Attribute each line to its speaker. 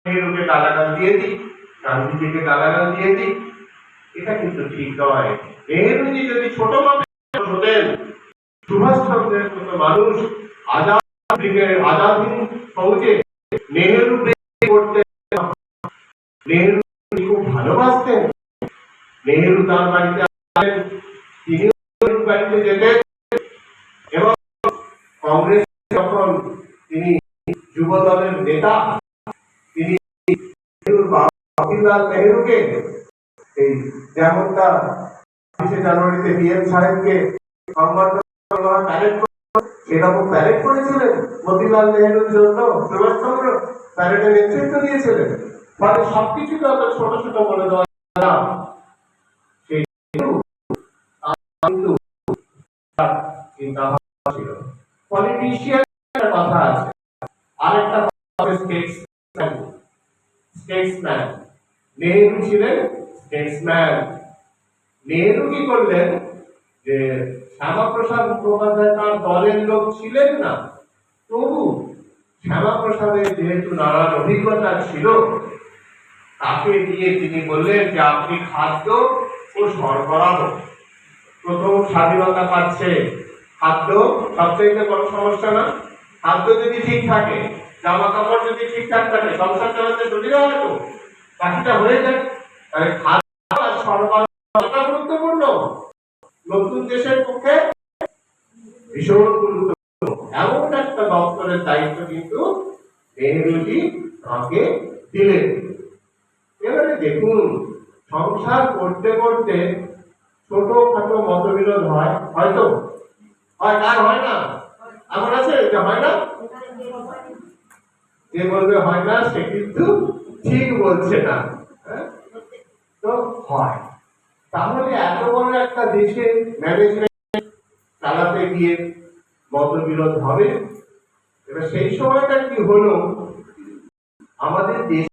Speaker 1: নেহরুকে গালাগাল দিয়ে দিই, গান্ধীজিকে গালাগাল দিয়ে দিই, এটা কিন্তু ঠিক নয়। নেহরুজি যদি ছোট মানুষ হতেন, সুভাষচন্দ্রের মতো মানুষ আজাদ হিন্দ ফৌজে নেহরু করতেন, নেহরু খুব ভালোবাসতেন। নেহরু তার বাড়িতে আসতেন, তিনিও নেহরুর বাড়িতে যেতেন, এবং কংগ্রেস যখন তিনি যুব দলের নেতা, তিনি মতিলাল নেহরুকে এই যেমনটা ২৬শে জানুয়ারিতে বিএম সাহেবকে সম্বর্ধনা প্যারেড সেরকম প্যারেড করেছিলেন মতিলাল নেহরুর জন্য। সুভাষচন্দ্র প্যারেডের নেতৃত্ব দিয়েছিলেন। ফলে সবকিছু যত ছোট ছোট বলে দেওয়া সেই কিন্তু চিন্তা ভাবনা ছিল। পলিটিশিয়ান কথা আছে, আরেকটা স্টেটসম্যান। নেহরু ছিলেন স্টেটসম্যান। নেহরু কি করলেন, যে শ্যামাপ্রসাদ মুখোপাধ্যায় তার দলের লোক ছিলেন না, তবু শ্যামাপ্রসাদের যেহেতু নানান অভিজ্ঞতা ছিল, তাকে দিয়ে তিনি বললেন যে আপনি খাদ্য ও সরবরাহ, প্রথম স্বাধীনতা পাচ্ছে, খাদ্য সবচেয়ে বড় সমস্যা না? খাদ্য যদি ঠিক থাকে, জামা কাপড় যদি ঠিকঠাক থাকে, সংসার চালাতে সুবিধা হয়, তো বাকিটা হয়ে যায়। তাহলে খাদ্য আর সরবরাহ গুরুত্বপূর্ণ, নতুন দেশের পক্ষে ভীষণ গুরুত্বপূর্ণ। এমন একটা দপ্তরের দায়িত্ব কিন্তু নেহরুজি তাকে দিলেন। এবারে দেখুন, সংসার করতে করতে ছোটখাটো মতবিরোধ হয়, হয়তো হয়, কার হয় না? আমার আছে যে হয় না? যে বলবে হয় না সে কিন্তু ঠিক বলছে না। তো হয়। তাহলে এত বড় একটা দেশে ম্যানেজমেন্ট চালাতে গিয়ে মতবিরোধ হবে। এবার সেই সময়টা কি হলো, আমাদের দেশ